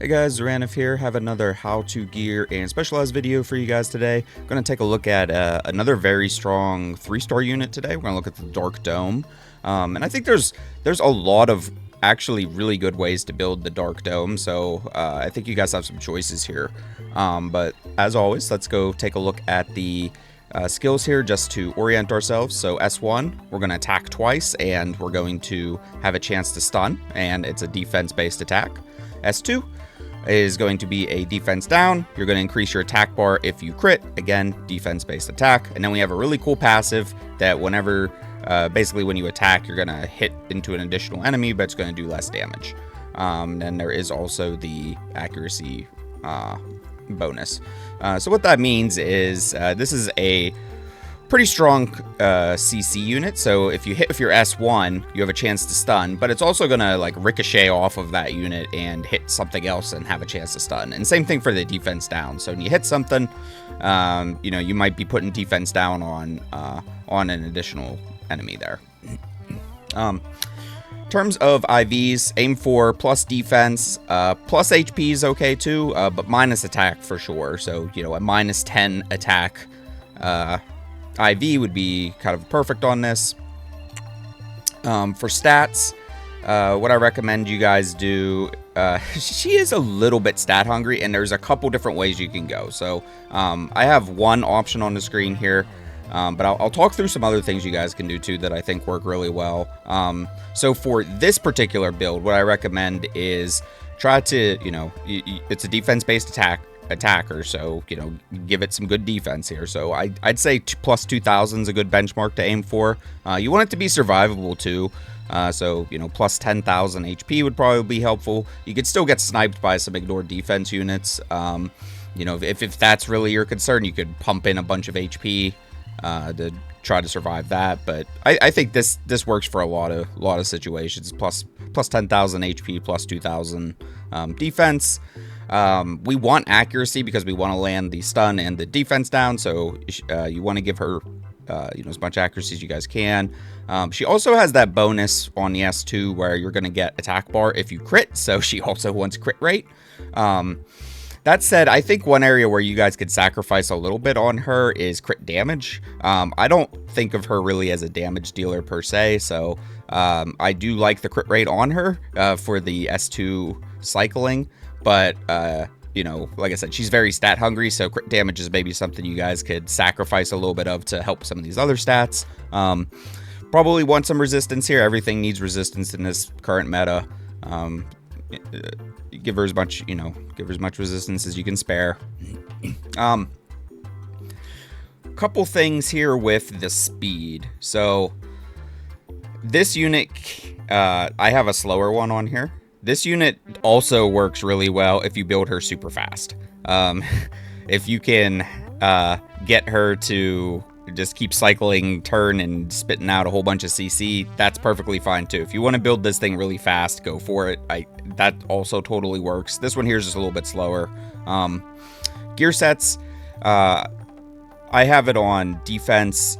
Hey guys, Xoranath here. Have another how-to gear and specialized video for you guys today. I'm going to take a look at another very strong 3-star unit today. We're going to look at the Dark Dome. And I think there's a lot of actually really good ways to build the Dark Dome, so I think you guys have some choices here. But as always, let's go take a look at the skills here just to orient ourselves. So S1, we're going to attack twice, and we're going to have a chance to stun, and it's a defense-based attack. S2 is going to be a defense down. You're going to increase your attack bar if you crit. Again, defense-based attack. And then we have a really cool passive that whenever, basically when you attack, you're going to hit into an additional enemy, but it's going to do less damage. And there is also the accuracy bonus. So what that means is this is a pretty strong CC unit, so if you hit with your S1, you have a chance to stun, but it's also gonna like ricochet off of that unit and hit something else and have a chance to stun. And same thing for the defense down. So when you hit something, you know, you might be putting defense down on an additional enemy there. In terms of IVs, aim for plus defense, plus HP is okay too, but minus attack for sure. So, you know, a minus 10 attack IV would be kind of perfect on this. For stats, what I recommend you guys do, she is a little bit stat hungry, and there's a couple different ways you can go. So I have one option on the screen here, but I'll talk through some other things you guys can do too that I think work really well. So for this particular build, what I recommend is try to, you know, it's a defense-based attacker, so, you know, give it some good defense here. So I'd say plus 2,000 is a good benchmark to aim for. You want it to be survivable too, so, you know, plus 10,000 HP would probably be helpful. You could still get sniped by some ignored defense units. You know, if that's really your concern, you could pump in a bunch of HP to try to survive that. But I think this works for a lot of situations. Plus 10,000 HP, plus 2,000 defense. We want accuracy because we want to land the stun and the defense down, so you want to give her you know, as much accuracy as you guys can. She also has that bonus on the S2 where you're going to get attack bar if you crit, so she also wants crit rate. That said, I think one area where you guys could sacrifice a little bit on her is crit damage. I don't think of her really as a damage dealer per se, so I do like the crit rate on her for the S2 cycling. But, you know, like I said, she's very stat hungry, so crit damage is maybe something you guys could sacrifice a little bit of to help some of these other stats. Probably want some resistance here. Everything needs resistance in this current meta. Give her as much, you know, give her as much resistance as you can spare. Couple things here with the speed. So, this unit, I have a slower one on here. This unit also works really well if you build her super fast. If you can get her to just keep cycling turn and spitting out a whole bunch of CC, that's perfectly fine too. If you want to build this thing really fast, go for it. That also totally works. This one here is just a little bit slower. Gear sets, I have it on defense,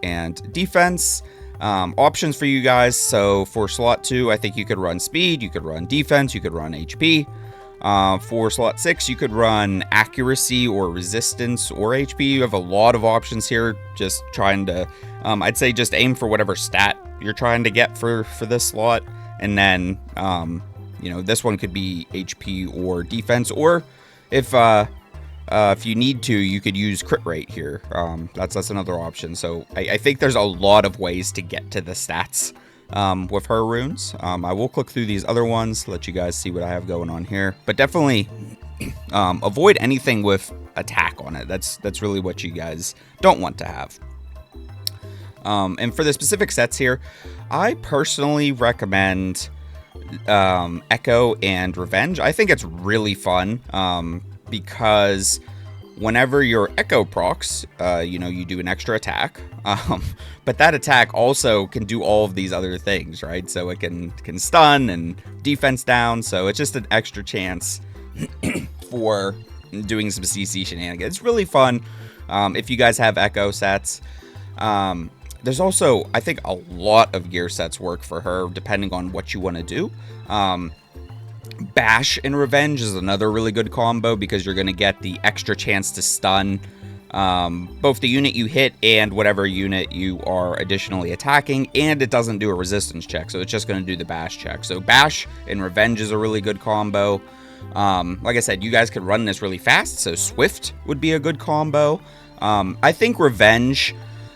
and defense. Options for you guys. So for slot 2, I think you could run speed, you could run defense, you could run HP. For slot 6, you could run accuracy or resistance or HP. You have a lot of options here. Just trying to, I'd say just aim for whatever stat you're trying to get for this slot. And then, you know, this one could be HP or defense, or if you need to, you could use crit rate here. That's another option. So I think there's a lot of ways to get to the stats with her runes. I will click through these other ones, let you guys see what I have going on here. But definitely avoid anything with attack on it. That's really what you guys don't want to have. And for the specific sets here, I personally recommend Echo and Revenge. I think it's really fun. Because whenever your Echo procs, you know, you do an extra attack, but that attack also can do all of these other things, right? So it can stun and defense down, so it's just an extra chance for doing some CC shenanigans. It's really fun if you guys have Echo sets. There's also, I think, a lot of gear sets work for her, depending on what you want to do. Bash and Revenge is another really good combo because you're going to get the extra chance to stun both the unit you hit and whatever unit you are additionally attacking, and it doesn't do a resistance check, so it's just going to do the bash check. So Bash and Revenge is a really good combo. Like I said, you guys could run this really fast, so Swift would be a good combo. I think Revenge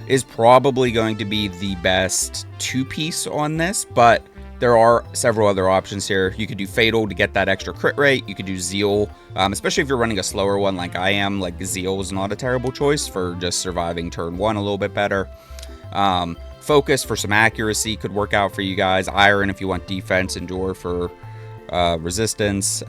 is probably going to be the best two-piece on this, but there are several other options here. You could do Fatal to get that extra crit rate. You could do Zeal, especially if you're running a slower one like I am. Like, Zeal is not a terrible choice for just surviving turn 1 a little bit better. Focus for some accuracy could work out for you guys. Iron if you want defense. Endure for resistance.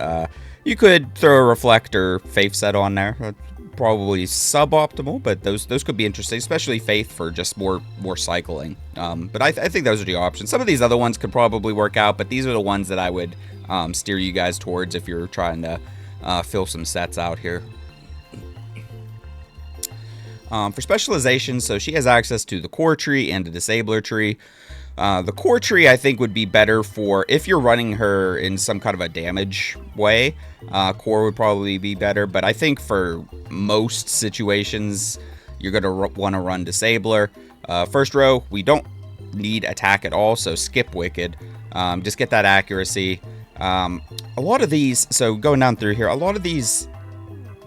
You could throw a Reflect or Faith set on there. Probably suboptimal, but those could be interesting, especially Faith for just more cycling. But I think those are the options. Some of these other ones could probably work out, but these are the ones that I would steer you guys towards if you're trying to fill some sets out here. For specialization, so she has access to the core tree and the disabler tree. The core tree, I think, would be better for if you're running her in some kind of a damage way. Core would probably be better, but I think for most situations, you're going to want to run Disabler. First row, we don't need attack at all, so skip Wicked. Just get that accuracy. A lot of these, so going down through here, a lot of these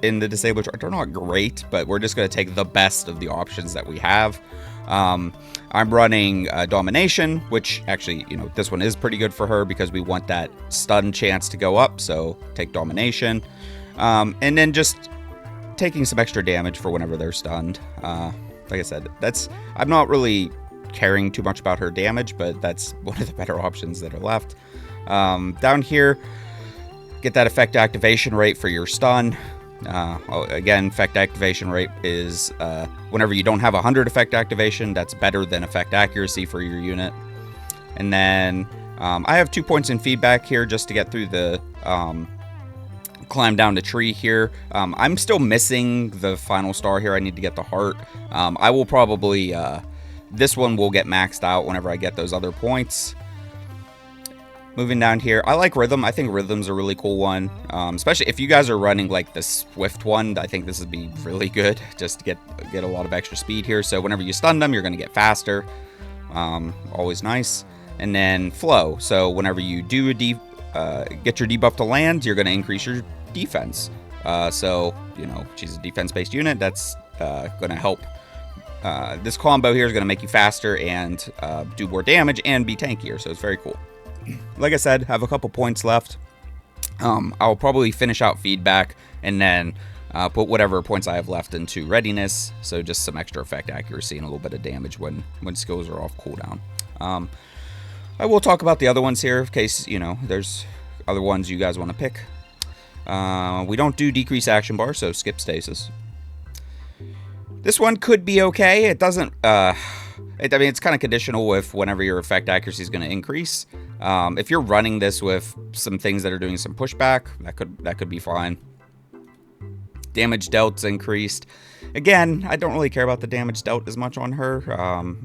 in the Disabler chart are not great, but we're just going to take the best of the options that we have. I'm running Domination, which actually, you know, this one is pretty good for her because we want that stun chance to go up, so take Domination. And then just taking some extra damage for whenever they're stunned. Like I said, I'm not really caring too much about her damage, but that's one of the better options that are left. Down here, get that effect activation rate for your stun. Again, effect activation rate is whenever you don't have 100 effect activation, that's better than effect accuracy for your unit. And then I have 2 points in feedback here just to get through the climb down the tree here. I'm still missing the final star here. I need to get the heart. I will probably this one will get maxed out whenever I get those other points. Moving down here, I like Rhythm. I think Rhythm's a really cool one, especially if you guys are running like the Swift one. I think this would be really good just to get a lot of extra speed here. So whenever you stun them, you're going to get faster. Always nice. And then Flow. So whenever you do get your debuff to land, you're going to increase your defense. So, you know, she's a defense-based unit. That's going to help. This combo here is going to make you faster and do more damage and be tankier. So it's very cool. Like I said, have a couple points left. I'll probably finish out feedback and then put whatever points I have left into readiness. So just some extra effect accuracy and a little bit of damage when skills are off cooldown. I will talk about the other ones here in case, you know, there's other ones you guys want to pick. We don't do decrease action bar, so skip stasis. This one could be okay. It doesn't... I mean, it's kind of conditional with whenever your effect accuracy is going to increase. If you're running this with some things that are doing some pushback, that could be fine. Damage dealt increased. Again, I don't really care about the damage dealt as much on her.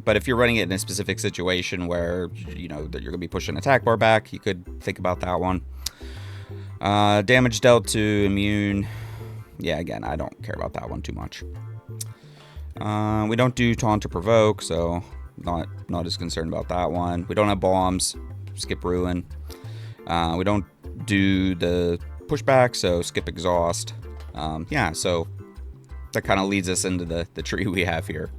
But if you're running it in a specific situation where, you know, that you're going to be pushing attack bar back, you could think about that one. Damage dealt to immune. Yeah, again, I don't care about that one too much. We don't do taunt or provoke, so not as concerned about that one. We don't have bombs, skip ruin. We don't do the pushback, so skip exhaust. Yeah, so that kind of leads us into the tree we have here.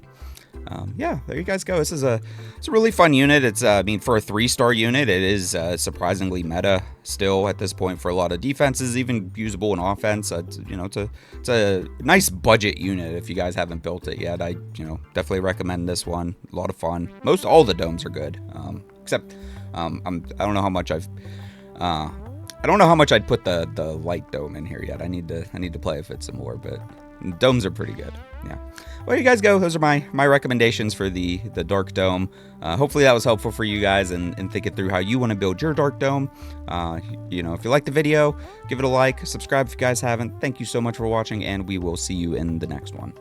Yeah, there you guys go. It's a really fun unit. It's I mean, for a 3-star unit, it is surprisingly meta still at this point for a lot of defenses, even usable in offense. You know, it's a nice budget unit if you guys haven't built it yet. I definitely recommend this one. A lot of fun. All the domes are good, except I don't know how much I'd put the light dome in here yet. I need to play with it some more, but domes are pretty good. Yeah. Well, there you guys go. Those are my recommendations for the Dark Dome. Hopefully that was helpful for you guys and thinking through how you want to build your Dark Dome. You know, if you liked the video, give it a like, subscribe if you guys haven't. Thank you so much for watching, and we will see you in the next one.